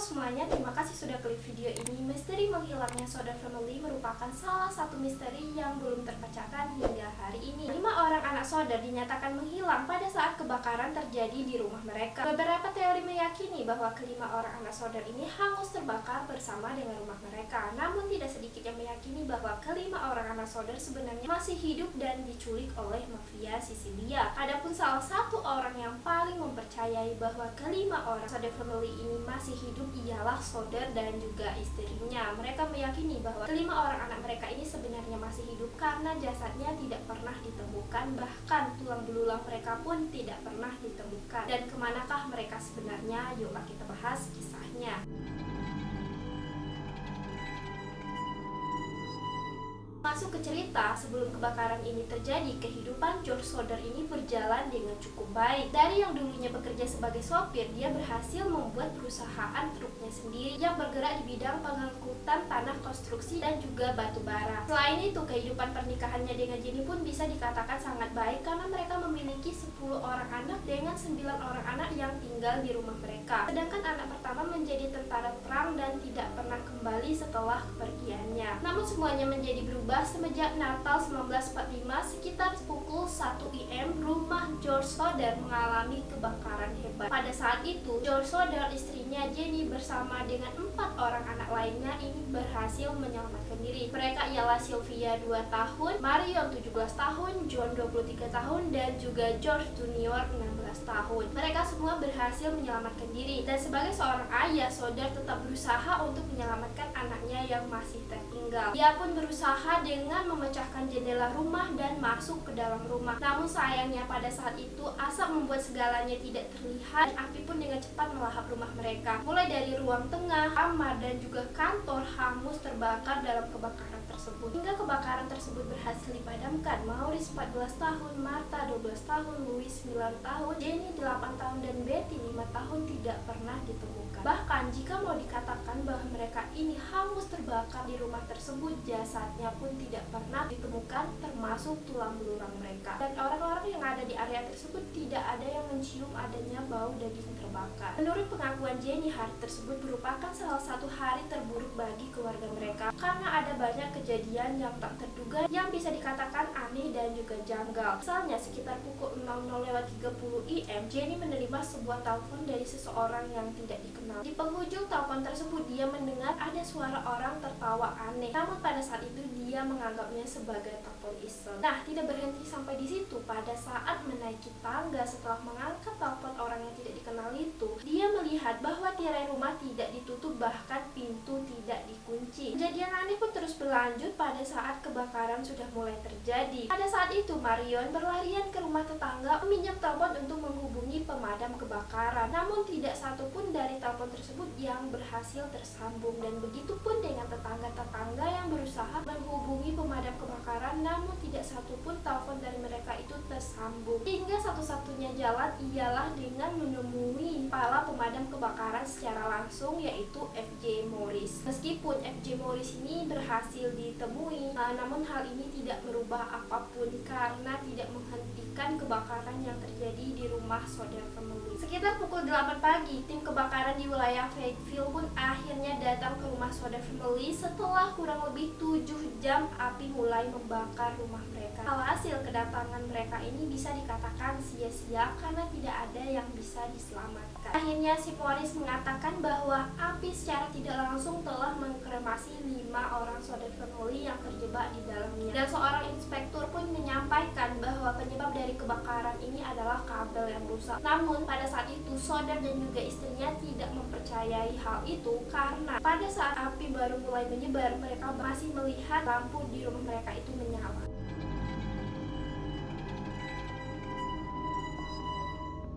semuanya, terima kasih sudah klik video ini. Misteri menghilangnya Sodder Family merupakan salah satu misteri yang belum terpecahkan hingga hari ini. 5 orang anak Sodder dinyatakan menghilang pada saat kebakaran terjadi di rumah mereka. Beberapa teori meyakini bahwa kelima orang anak Sodder ini hangus terbakar bersama dengan rumah mereka. Namun tidak sedikit yang meyakini bahwa kelima orang anak Sodder sebenarnya masih hidup dan diculik oleh mafia Sisilia. Adapun salah satu orang yang paling mempercayai bahwa kelima orang Sodder Family ini masih hidup ialah Sodder dan juga istrinya. Mereka meyakini bahwa kelima orang anak mereka ini sebenarnya masih hidup karena jasadnya tidak pernah ditemukan, bahkan tulang belulang mereka pun tidak pernah ditemukan. Dan kemanakah mereka sebenarnya? Yuklah kita bahas kisahnya. Masuk ke cerita, sebelum kebakaran ini terjadi, kehidupan George Sodder ini berjalan dengan cukup baik. Dari yang dulunya bekerja sebagai sopir, dia berhasil membuat perusahaan truknya sendiri yang bergerak di bidang pengangkutan tanah konstruksi dan juga batu bara. Selain itu, kehidupan pernikahannya dengan Jenny pun bisa dikatakan sangat baik karena mereka memiliki 10 orang anak dengan 9 orang anak yang tinggal di rumah mereka. Sedangkan anak pertama menjadi tentara perang dan tidak pernah kembali setelah kepergiannya. Namun semuanya menjadi berubah semenjak Natal 1945 sekitar pukul 1 IM, rumah George Sodder mengalami kebakaran hebat. Pada saat itu, George Sodder, istrinya Jenny bersama dengan 4 orang anak lainnya ini berhasil menyelamatkan diri. Mereka ialah Sylvia 2 tahun, Marion 17 tahun, John 23 tahun, dan juga George Junior 16 tahun. Mereka semua berhasil menyelamatkan diri, dan sebagai seorang ayah, Sodder tetap berusaha untuk menyelamatkan anaknya yang masih tertinggal. Dia pun berusaha dengan memecahkan jendela rumah dan masuk ke dalam rumah. Namun sayangnya pada saat itu asap membuat segalanya tidak terlihat dan api pun dengan cepat melahap rumah mereka. Mulai dari ruang tengah, kamar, dan juga kantor hangus terbakar dalam kebakaran tersebut. Hingga kebakaran tersebut berhasil dipadamkan. Maurice 14 tahun, Martha 12 tahun, Louis 9 tahun, Jenny 8 tahun, dan Betty 5 tahun tidak pernah ditemukan. Bahkan jika mau dikatakan bahwa mereka ini hangus terbakar di rumah tersebut, jasadnya pun tidak pernah ditemukan termasuk tulang belulang mereka. Dan orang-orang yang ada di area tersebut tidak ada yang mencium adanya bau daging terbakar. Menurut pengakuan Jenny, hari tersebut merupakan salah satu hari terburuk bagi keluarga mereka karena ada banyak kejadian yang tak terduga yang bisa dikatakan aneh dan juga janggal. Misalnya sekitar pukul 00.30 IM, Jenny menerima sebuah telepon dari seseorang yang tidak dikenal. Di penghujung telepon tersebut, dia mendengar ada suara orang tertawa aneh. Namun pada saat itu dia menganggapnya sebagai telepon iseng. Nah, tidak berhenti sampai di situ. Pada saat menaiki tangga setelah mengangkat telepon orang yang tidak dikenal itu, dia melihat bahwa tirai rumah tidak ditutup, bahkan pintu tidak dikunci. Kejadian aneh pun terus berlanjut pada saat kebakaran sudah mulai terjadi. Pada saat itu, Marion berlarian ke rumah tetangga meminjam telepon untuk menghubungi pemadam kebakaran. Namun tidak satupun dari telepon tersebut yang berhasil tersambung, dan begitu pun dengan tetangga-tetangga yang berusaha menghubungi pemadam kebakaran, namun tidak satupun telepon dari mereka itu tersambung. Hingga satu-satunya jalan ialah dengan menemui kepala pemadam kebakaran secara langsung, yaitu FJ Morris. Meskipun FJ Morris ini berhasil ditemui, namun hal ini tidak merubah apapun karena tidak menghentikan kebakaran yang terjadi di rumah Sodder Family. Sekitar pukul 8 pagi, tim kebakaran di wilayah Fayetteville pun akhirnya datang ke rumah Sodder Family setelah kurang lebih 7 jam api mulai membakar rumah mereka. Alhasil kedatangan mereka ini bisa dikatakan sia-sia karena tidak ada yang bisa diselamatkan. Akhirnya si Morris mengatakan bahwa api secara tidak langsung telah mengkremasi 5 orang Sodder Family yang terjebak di dalamnya. Dan seorang inspektur pun menyampaikan bahwa penyebab dari kebakaran ini adalah kabel yang rusak. Namun pada saat itu Sodder dan juga istrinya tidak mempercayai hal itu karena pada saat api baru mulai menyebar, mereka masih melihat lampu di rumah mereka itu menyala.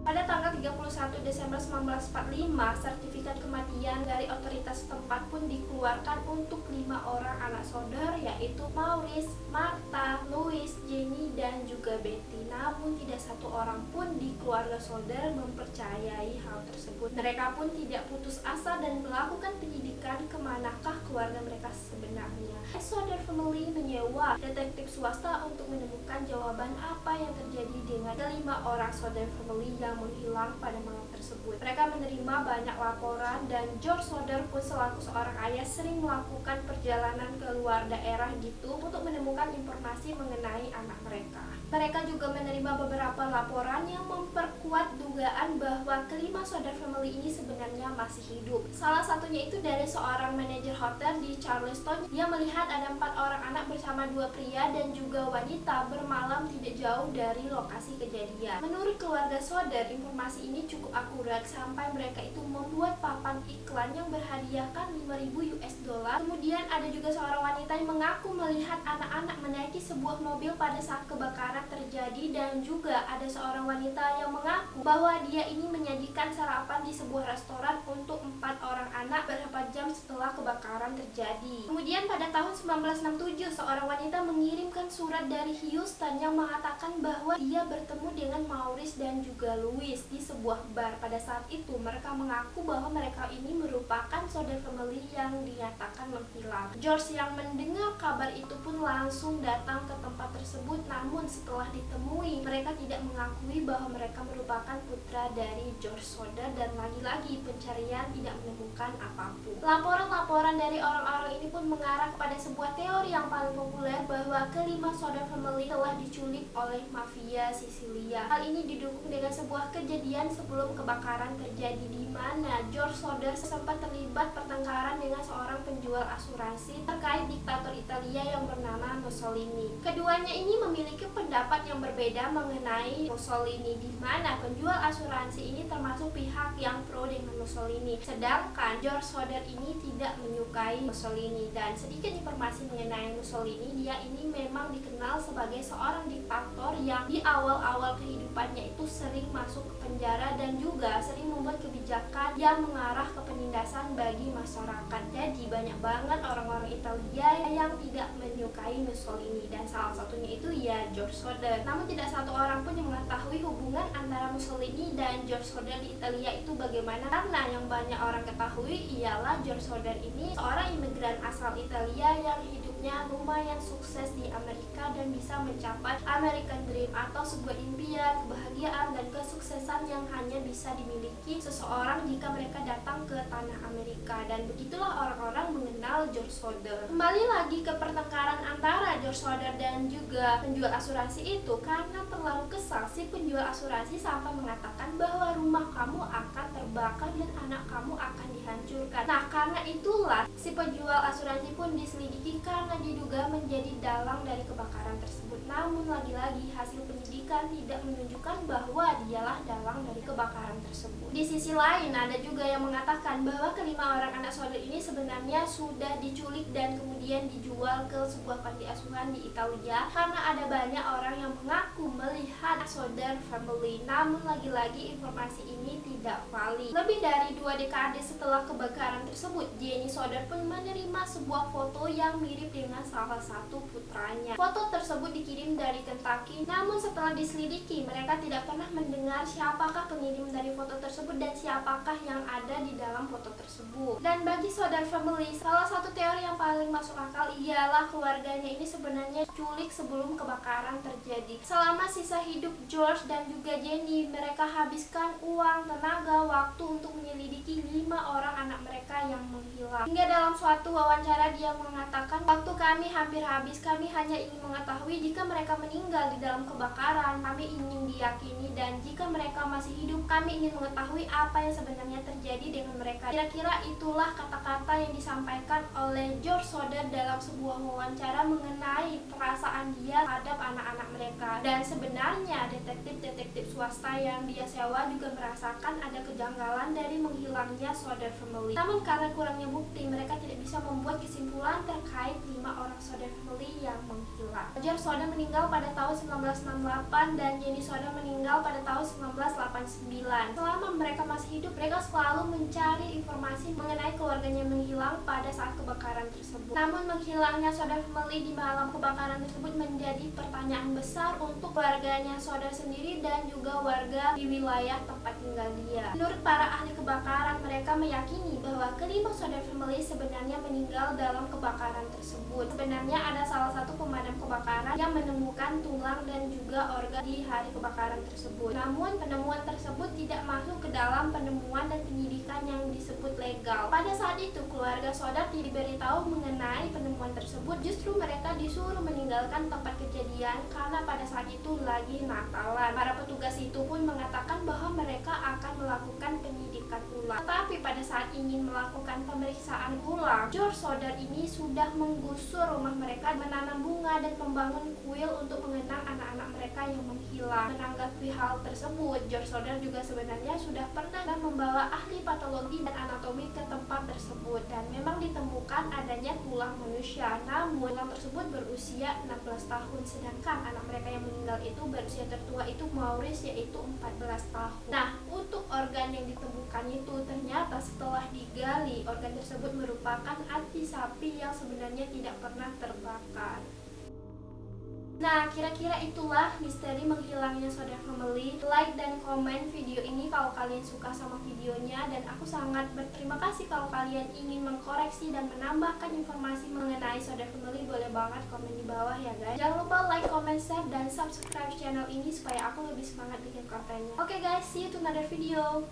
Pada tanggal 31 Desember 1945, sertifikat kematian dari otoritas setempat pun dikeluarkan untuk 5 orang anak Sodder, yaitu Maurice, Martha, Louis, Jenny, dan juga Betty. Namun tidak satu orang pun di keluarga Sodder mempercayai hal tersebut. Mereka pun tidak putus asa dan melakukan penyidikan kemanakah keluarga mereka sebenarnya. Sodder Family menyewa menyewa detektif swasta untuk menemukan jawaban apa yang terjadi dengan kelima orang Soder family yang menghilang pada malam tersebut. Mereka menerima banyak laporan dan George Soder pun selaku seorang ayah sering melakukan perjalanan ke luar daerah gitu untuk menemukan informasi mengenai anak mereka. Mereka juga menerima beberapa laporan yang memperkuat dugaan bahwa kelima Soder family ini sebenarnya masih hidup. Salah satunya itu dari seorang manajer hotel di Charleston yang melihat ada 4 orang anak bersama 2 pria dan juga wanita bermalam tidak jauh dari lokasi kejadian. Menurut keluarga Soder, informasi ini cukup akurat sampai mereka itu membuat papan iklan yang berhadiahkan 5.000 US dollar. Kemudian ada juga seorang wanita yang mengaku melihat anak-anak menaiki sebuah mobil pada saat kebakaran terjadi, dan juga ada seorang wanita yang mengaku bahwa dia ini menyajikan sarapan di sebuah restoran untuk 4 orang anak beberapa jam setelah kebakaran terjadi. Kemudian pada tahun 1967 seorang wanita mengirimkan surat dari Houston yang mengatakan bahwa dia bertemu dengan Maurice dan juga Louis di sebuah bar. Pada saat itu mereka mengaku bahwa mereka ini merupakan Soder family yang dinyatakan menghilang. George yang mendengar kabar itu pun langsung datang ke tempat tersebut, namun setelah ditemui mereka tidak mengakui bahwa mereka merupakan putra dari George Soder, dan lagi-lagi pencarian tidak menemukan apapun. Laporan-laporan dari orang-orang ini pun mengarah kepada sebuah teori yang paling populer bahwa kelima Soder family telah diculik oleh mafia Sisilia. Hal ini didukung dengan sebuah kejadian sebelum kebakaran terjadi, di mana George Soder sempat terlibat pertengkaran dengan seorang penjual asuransi terkait diktator Italia yang bernama Mussolini. Keduanya ini memiliki pendapat yang berbeda mengenai Mussolini, di mana penjual asuransi ini termasuk pihak yang pro dengan Mussolini, sedangkan George Soder ini tidak menyukai Mussolini. Dan sedikit informasi mengenai Mussolini, dia ini memang dikenal sebagai seorang diktator yang di awal-awal kehidupannya itu sering masuk ke penjara dan juga sering membuat kebijakan yang mengarah ke penindasan bagi masyarakat. Jadi banyak banget orang-orang Italia yang tidak menyukai Mussolini, dan salah satunya itu ya George Soder. Namun tidak satu orang pun yang mengetahui hubungan antara Mussolini dan George Soder di Italia itu bagaimana, karena yang banyak orang ketahui ialah George Soder ini seorang imigran asal Italia yang hidupnya lumayan sukses di Amerika dan bisa mencapai American Dream atau sebuah impian, kebahagiaan dan kesuksesan yang hanya bisa dimiliki seseorang jika mereka datang ke tanah Amerika. Dan begitulah orang-orang mengenal George Soder. Kembali lagi ke pertengkaran antara George Soder dan juga penjual asuransi itu, karena terlalu kesal si penjual asuransi sampai mengatakan bahwa rumah kamu akan terbakar dan anak kamu akan dihancurkan. Nah, karena itulah si penjual asuransi pun diselidiki karena diduga menjadi dalang dari kebakaran tersebut. Namun lagi-lagi hasil penyidikan tidak menunjukkan bahwa dialah dalang dari kebakaran tersebut. Di sisi lain ada juga yang mengatakan bahwa kelima orang anak Soder ini sebenarnya sudah diculik dan kemudian dijual ke sebuah panti asuhan di Italia, karena ada banyak orang yang mengaku melihat Soder family. Namun lagi-lagi informasi ini tidak valid. Lebih dari 2 dekade setelah kebakaran tersebut, Jenny Soder pun menerima sebuah foto yang mirip dengan salah satu putranya. Foto tersebut dikirim dari Kentucky, namun setelah diselidiki mereka tidak pernah mendengar siapakah pengirim dari foto tersebut dan siapakah yang ada di dalam foto tersebut. Dan bagi Soder family, salah satu teori yang paling masuk akal ialah keluarganya ini sebenarnya culik sebelum kebakaran terjadi. Selama sisa hidup George dan juga Jenny, mereka habiskan uang, tenaga, waktu untuk menyelidiki 5 orang anak mereka yang menghilang. Hingga dalam suatu wawancara dia mengatakan, waktu kami hampir habis, kami hanya ingin mengetahui jika mereka meninggal di dalam kebakaran, kami ingin diyakini, dan jika mereka masih hidup, kami ingin mengetahui apa yang sebenarnya terjadi dengan mereka. Kira-kira itulah kata-kata yang disampaikan oleh George Soder dalam sebuah wawancara mengenai perasaan dia terhadap anak-anak mereka. Dan sebenarnya detektif swasta yang dia sewa juga merasakan ada kejanggalan dari menghilangnya Soder family. Namun karena kurangnya bukti, mereka tidak bisa membuat kesimpulan terkait 5 orang Soder family yang menghilang. George Soder meninggal pada tahun 1968 dan Jenny Soder meninggal pada tahun 1989. Selama mereka masih hidup, mereka selalu mencari informasi mengenai keluarganya menghilang pada saat kebakaran tersebut. Namun menghilangnya Soder family di malam kebakaran tersebut menjadi pertanyaan besar untuk keluarganya Soder sendiri dan juga warga di wilayah tempat tinggal dia. Menurut para ahli kebakaran, mereka meyakini bahwa kelima Soder family sebenarnya meninggal dalam kebakaran tersebut. Sebenarnya ada salah satu pemadam menemukan tulang dan juga organ di hari kebakaran tersebut. Namun penemuan tersebut tidak masuk ke dalam penemuan dan penyidikan yang disebut legal. Pada saat itu keluarga Sodar diberitahu mengenai penemuan tersebut, justru mereka disuruh meninggalkan tempat kejadian karena pada saat itu lagi Natalan. Para petugas itu pun mengatakan bahwa mereka akan melakukan penyidikan ulang. Tetapi pada saat ingin melakukan pemeriksaan ulang, George Sodar ini sudah menggusur rumah mereka, menanam bunga dan membangun kuil untuk mengenang anak-anak mereka yang menghilang. Menanggapi hal tersebut, George Sodar juga sebenarnya sudah pernah membawa ahli patologi dan anatomi ke tempat tersebut dan memang ditemukan adanya tulang manusia. Namun tulang tersebut berusia 16 tahun, sedangkan anak mereka yang meninggal itu berusia tertua itu Maurice, yaitu 14 tahun. Nah, untuk organ yang ditemukan itu ternyata setelah digali, organ tersebut merupakan hati sapi yang sebenarnya tidak pernah terbakar. Nah, kira-kira itulah misteri menghilangnya Sodar Family. Like dan komen video ini kalau kalian suka sama videonya, dan aku sangat berterima kasih kalau kalian ingin mengkoreksi dan menambahkan informasi mengenai Sodar Family. Boleh banget komen di bawah ya guys. Jangan lupa like, comment, share, dan subscribe channel ini supaya aku lebih semangat bikin kontennya. Oke guys, see you to another video.